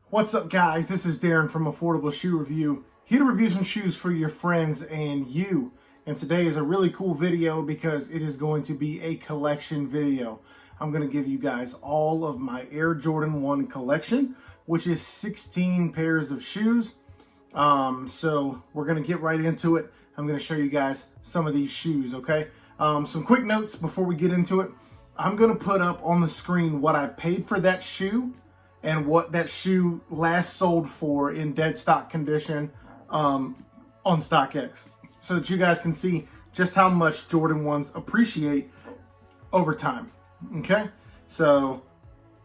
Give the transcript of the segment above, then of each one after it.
What's up, guys? This is Darren from Affordable Shoe Review, here to review some shoes for your friends and you. And today is a really cool video because it is going to be a collection video. I'm going to give you guys all of my Air Jordan 1 collection, which is 16 pairs of shoes. So we're going to get right into it. I'm going to show you guys some of these shoes, okay? Some quick notes before we get into it. I'm going to put up on the screen what I paid for that shoe and what that shoe last sold for in dead stock condition on StockX, so that you guys can see just how much Jordan 1s appreciate over time. Okay, so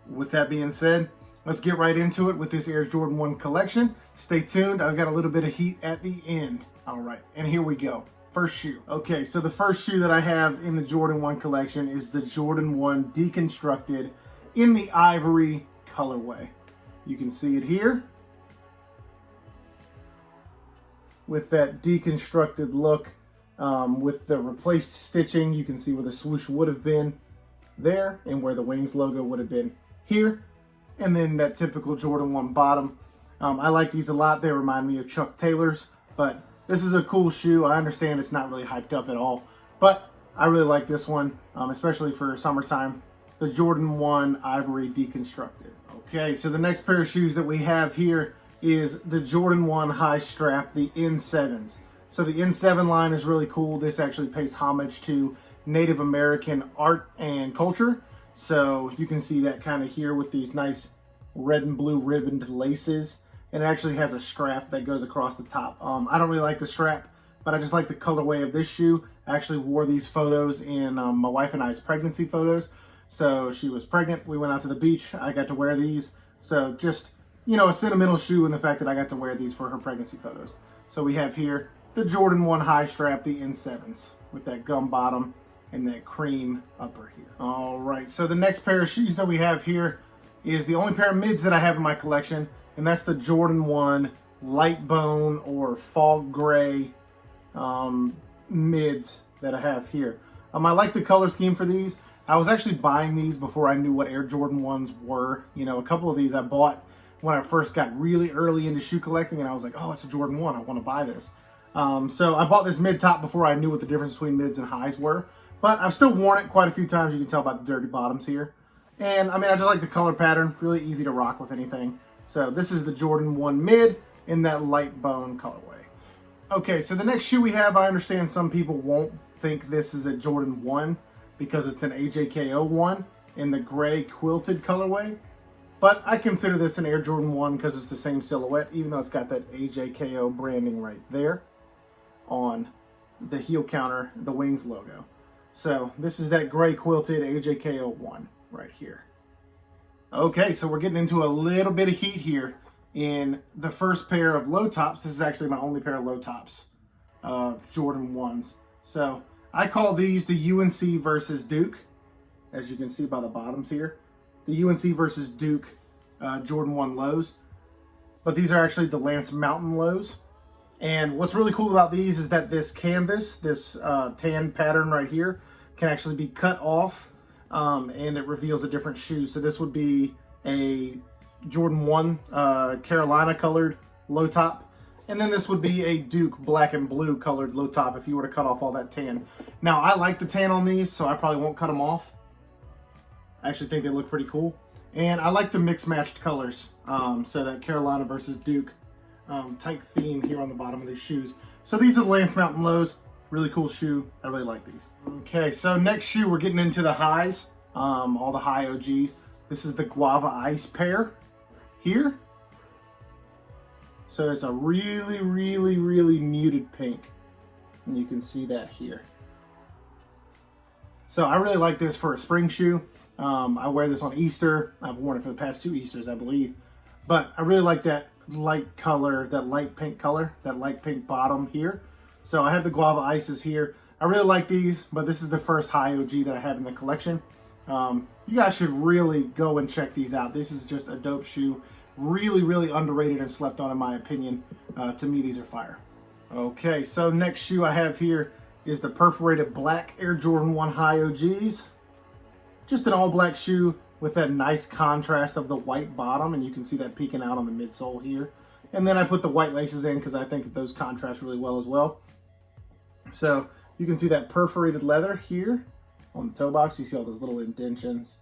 with that being said, let's get right into it with this Air Jordan 1 collection. Stay tuned, I've got a little bit of heat at the end. All right, and here we go. First shoe. Okay, so the first shoe that I have in the Jordan 1 collection is the Jordan 1 Deconstructed in the ivory colorway. You can see it here with that deconstructed look, with the replaced stitching. You can see where the swoosh would have been there and where the Wings logo would have been here, and then that typical Jordan 1 bottom. I like these a lot. They remind me of Chuck Taylor's, but this is a cool shoe. I understand it's not really hyped up at all, but I really like this one, especially for summertime. The Jordan 1 Ivory Deconstructed. Okay, so the next pair of shoes that we have here is the Jordan 1 High Strap, the N7s. So the N7 line is really cool. This actually pays homage to Native American art and culture. So you can see that kind of here with these nice red and blue ribboned laces. And it actually has a strap that goes across the top. I don't really like the strap, but I just like the colorway of this shoe. I actually wore these photos in my wife and I's pregnancy photos. So she was pregnant, we went out to the beach, I got to wear these. So just, you know, a sentimental shoe in the fact that I got to wear these for her pregnancy photos. So we have here the Jordan 1 High Strap, the N7s, with that gum bottom and that cream upper here. All right, so the next pair of shoes that we have here is the only pair of mids that I have in my collection, and that's the Jordan 1 Light Bone or Fog Gray mids that I have here. I like the color scheme for these. I was actually buying these before I knew what Air Jordan 1s were. You know, a couple of these I bought when I first got really early into shoe collecting, and I was like, oh, it's a Jordan 1, I want to buy this. So I bought this mid top before I knew what the difference between mids and highs were. But I've still worn it quite a few times. You can tell about the dirty bottoms here. And I mean, I just like the color pattern, really easy to rock with anything. So this is the Jordan 1 mid in that light bone colorway. Okay, so the next shoe we have, I understand some people won't think this is a Jordan 1 because it's an AJKO 1 in the gray quilted colorway. But I consider this an Air Jordan 1 because it's the same silhouette, even though it's got that AJKO branding right there on the heel counter, the Wings logo. So this is that gray quilted AJKO 1 right here. Okay, so we're getting into a little bit of heat here in the first pair of low tops. This is actually my only pair of low tops of Jordan 1s. So I call these the UNC versus Duke, as you can see by the bottoms here. The UNC versus Duke Jordan 1 lows. But these are actually the Lance Mountain lows. And what's really cool about these is that this canvas, this tan pattern right here, can actually be cut off and it reveals a different shoe. So this would be a Jordan 1 Carolina colored low top. And then this would be a Duke black and blue colored low top if you were to cut off all that tan. Now, I like the tan on these, so I probably won't cut them off. I actually think they look pretty cool. And I like the mixed matched colors. So that Carolina versus Duke type theme here on the bottom of these shoes. So these are the Lance Mountain lows. Really cool shoe. I really like these. Okay, so next shoe, we're getting into the highs. All the High OGs. This is the Guava Ice pair here. So it's a really, really, really muted pink. And you can see that here. So I really like this for a spring shoe. I wear this on Easter. I've worn it for the past 2 Easters, I believe. But I really like that light color, that light pink color, that light pink bottom here. So I have the Guava Ices here. I really like these, but this is the first High OG that I have in the collection. You guys should really go and check these out. This is just a dope shoe. Really, really underrated and slept on in my opinion. To me, these are fire. Okay, so next shoe I have here is the perforated black Air Jordan 1 High OGs. Just an all black shoe. with that nice contrast of the white bottom, and you can see that peeking out on the midsole here. And then I put the white laces in because I think that those contrast really well as well. So you can see that perforated leather here on the toe box. You see all those little indentions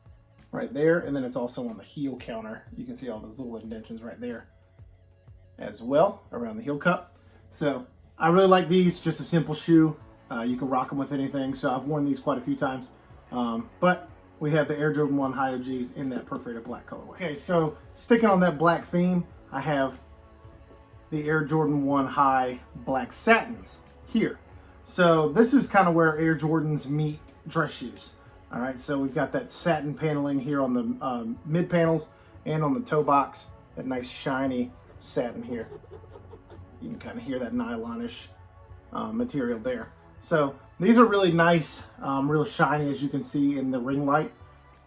right there, and then it's also on the heel counter. You can see all those little indentions right there as well around the heel cup. So I really like these, just a simple shoe. You can rock them with anything. So I've worn these quite a few times. But we have the Air Jordan 1 High OGs in that perforated black colorway. Okay, so sticking on that black theme, I have the Air Jordan 1 High Black Satins here. So this is kind of where Air Jordans meet dress shoes. All right, so we've got that satin paneling here on the mid panels and on the toe box, that nice shiny satin here. You can kind of hear that nylonish material there. So these are really nice, real shiny, as you can see in the ring light,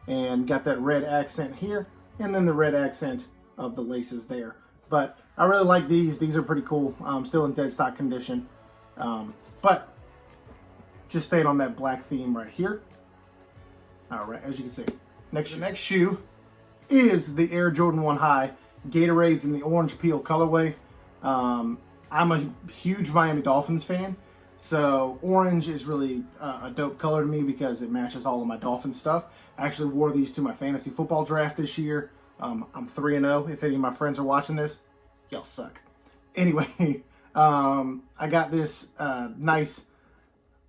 and got that red accent here, and then the red accent of the laces there. But I really like these. These are pretty cool. Still in dead stock condition. But just staying on that black theme right here. All right, as you can see. The next shoe is the Air Jordan 1 High Gatorades in the orange peel colorway. I'm a huge Miami Dolphins fan, so orange is really a dope color to me because it matches all of my Dolphins stuff. I actually wore these to my fantasy football draft this year. I'm 3-0. If any of my friends are watching this, y'all suck. Anyway, I got this nice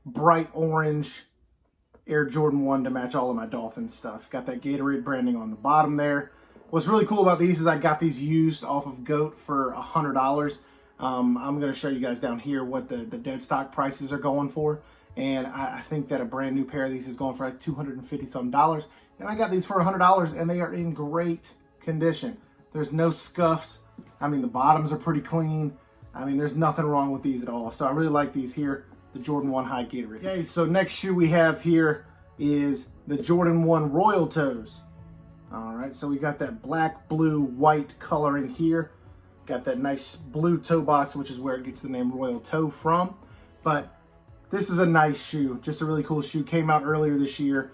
bright orange Air Jordan 1 to match all of my Dolphins stuff. Got that Gatorade branding on the bottom there. What's really cool about these is I got these used off of GOAT for $100. I'm going to show you guys down here what the dead stock prices are going for. And I think that a brand new pair of these is going for like $250 something. And I got these for $100, and they are in great condition. There's no scuffs. I mean, the bottoms are pretty clean. I mean, there's nothing wrong with these at all. So I really like these here, the Jordan 1 High Gatorade. Okay, so next shoe we have here is the Jordan 1 Royal Toes. All right, so we got that black, blue, white coloring here. Got that nice blue toe box, which is where it gets the name Royal Toe from. But this is a nice shoe, just a really cool shoe. Came out earlier this year.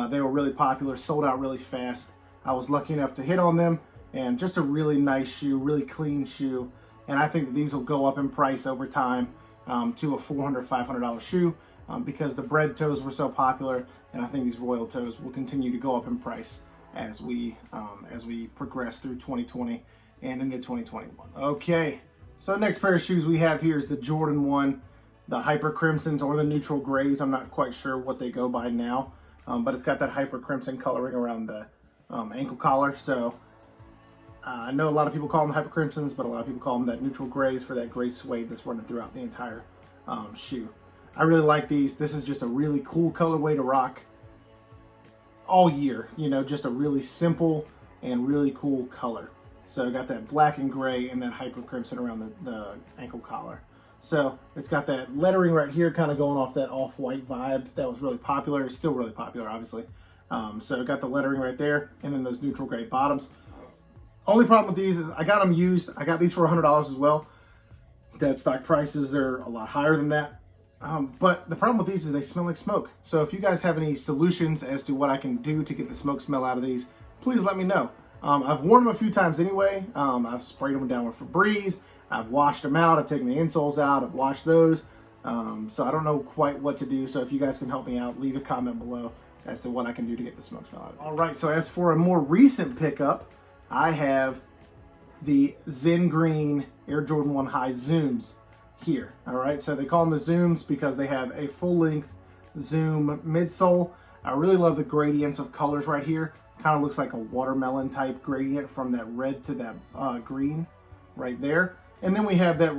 They were really popular, sold out really fast. I was lucky enough to hit on them, and just a really nice shoe, really clean shoe. And I think that these will go up in price over time to a $400, $500 shoe because the bread toes were so popular, and I think these Royal Toes will continue to go up in price as we progress through 2020 and into 2021. Okay, so next pair of shoes we have here is the Jordan 1, the Hyper Crimsons or the Neutral Grays. I'm not quite sure what they go by now, but it's got that Hyper Crimson coloring around the ankle collar. So I know a lot of people call them Hyper Crimsons, but a lot of people call them that Neutral Grays for that gray suede that's running throughout the entire shoe. I really like these. This is just a really cool colorway to rock all year. You know, just a really simple and really cool color. So I got that black and gray and that Hyper Crimson around the ankle collar. So it's got that lettering right here, kind of going off that off-white vibe that was really popular. It's still really popular, obviously. So I got the lettering right there, and then those neutral gray bottoms. Only problem with these is I got them used. I got these for $100 as well. Dead stock prices, they're a lot higher than that. But the problem with these is they smell like smoke. So if you guys have any solutions as to what I can do to get the smoke smell out of these, please let me know. I've worn them a few times anyway. I've sprayed them down with Febreze. I've washed them out. I've taken the insoles out. I've washed those. So I don't know quite what to do. So if you guys can help me out, leave a comment below as to what I can do to get the smoke smell out of it. All right, so as for a more recent pickup, I have the Zen Green Air Jordan 1 High Zooms here. All right, so they call them the Zooms because they have a full-length Zoom midsole. I really love the gradients of colors right here. Kind of looks like a watermelon type gradient from that red to that green right there. And then we have that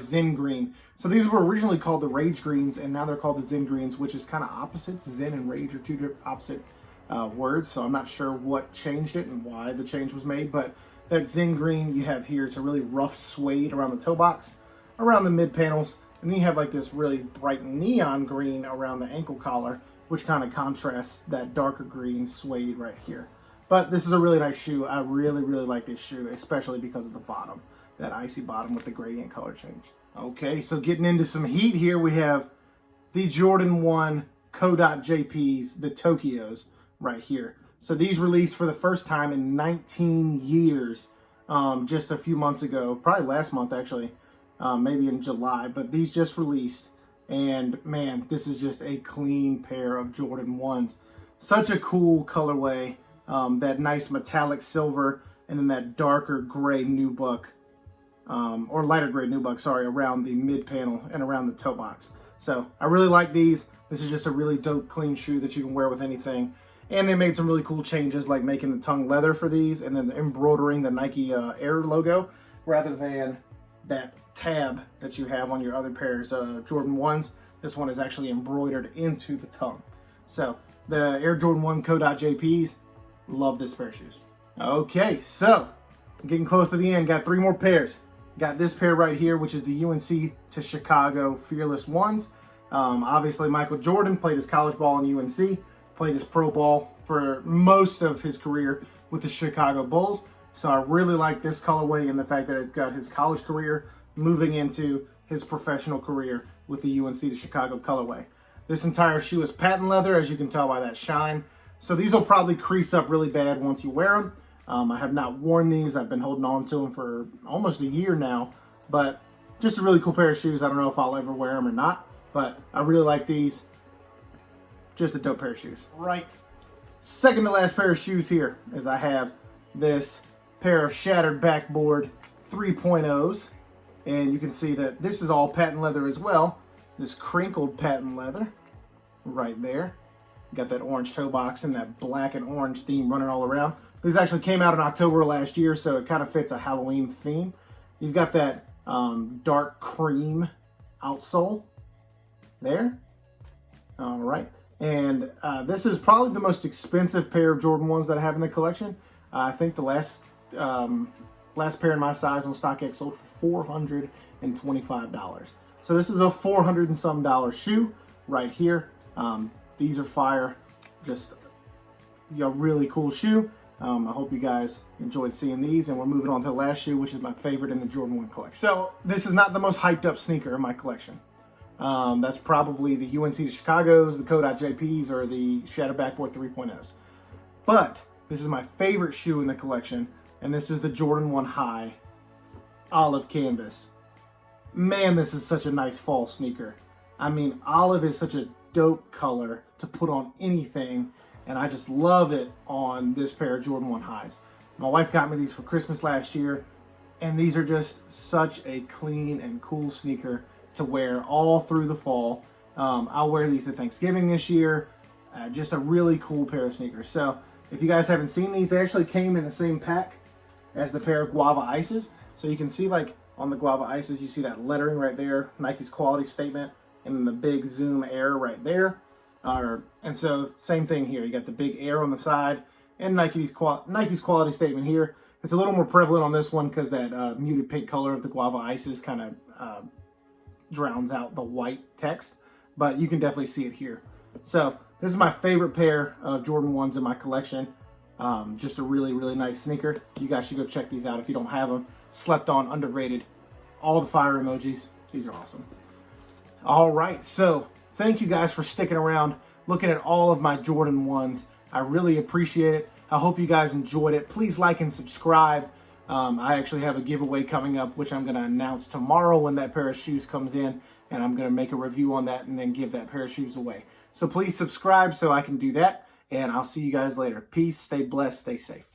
Zen Green. So these were originally called the Rage Greens, and now they're called the Zen Greens, which is kind of opposites. Zen and Rage are two opposite words, so I'm not sure what changed it and why the change was made. But that Zen Green you have here, it's a really rough suede around the toe box, around the mid panels, and then you have like this really bright neon green around the ankle collar, which kind of contrasts that darker green suede right here. But this is a really nice shoe. I really, really like this shoe, especially because of the bottom. That icy bottom with the gradient color change. Okay, so getting into some heat here, we have the Jordan 1 co.jps, the Tokyos right here. So these released for the first time in 19 years, just a few months ago, probably last month actually, maybe in July, but these just released. And man, this is just a clean pair of Jordan 1s. Such a cool colorway, that nice metallic silver, and then that darker gray nubuck, or lighter gray nubuck, sorry, around the mid panel and around the toe box. So I really like these. This is just a really dope, clean shoe that you can wear with anything. And they made some really cool changes, like making the tongue leather for these and then embroidering the Nike Air logo rather than that tab that you have on your other pairs of Jordan 1s. This one is actually embroidered into the tongue. So the Air Jordan 1 co.jps, love this pair of shoes. Okay, so getting close to the end, got 3 more pairs. Got this pair right here, which is the UNC to Chicago Fearless 1s. Obviously, Michael Jordan played his college ball in UNC, played his pro ball for most of his career with the Chicago Bulls. So I really like this colorway and the fact that it got his college career moving into his professional career with the UNC to Chicago colorway. This entire shoe is patent leather, as you can tell by that shine. So these will probably crease up really bad once you wear them. I have not worn these. I've been holding on to them for almost a year now, but just a really cool pair of shoes. I don't know if I'll ever wear them or not, but I really like these. Just a dope pair of shoes. Right. Second to last pair of shoes here is I have this pair of shattered Backboard 3.0s. And you can see that this is all patent leather as well. This crinkled patent leather right there. Got that orange toe box and that black and orange theme running all around. This actually came out in October last year, so it kind of fits a Halloween theme. You've got that dark cream outsole there. All right. And this is probably the most expensive pair of Jordan 1s that I have in the collection. I think the last pair in my size on StockX sold for $425. So this is a $400 and some shoe right here. These are fire. Just a really cool shoe. I hope you guys enjoyed seeing these, and we're moving on to the last shoe, which is my favorite in the Jordan 1 collection. So this is not the most hyped up sneaker in my collection. That's probably the UNC to Chicago's, the co.jps, or the Shattered Backboard 3.0s. But this is my favorite shoe in the collection, and this is the Jordan 1 High Olive Canvas. Man, this is such a nice fall sneaker. I mean, olive is such a dope color to put on anything, and I just love it on this pair of Jordan 1 Highs. My wife got me these for Christmas last year, and these are just such a clean and cool sneaker to wear all through the fall. I'll wear these to Thanksgiving this year. Just a really cool pair of sneakers. So if you guys haven't seen these, they actually came in the same pack as the pair of Guava Ices. So you can see, like, on the Guava Ices, you see that lettering right there, Nike's quality statement, and then the big Zoom Air right there. And so same thing here. You got the big Air on the side and Nike's quality statement here. It's a little more prevalent on this one because that muted pink color of the Guava Ices kind of drowns out the white text, but you can definitely see it here. So this is my favorite pair of Jordan 1s in my collection. Just a really, really nice sneaker. You guys should go check these out if you don't have them. Slept on, underrated. All the fire emojis. These are awesome. All right, so thank you guys for sticking around, looking at all of my Jordan 1s. I really appreciate it. I hope you guys enjoyed it. Please like and subscribe. I actually have a giveaway coming up, which I'm going to announce tomorrow when that pair of shoes comes in, and I'm going to make a review on that and then give that pair of shoes away. So please subscribe so I can do that, and I'll see you guys later. Peace, stay blessed, stay safe.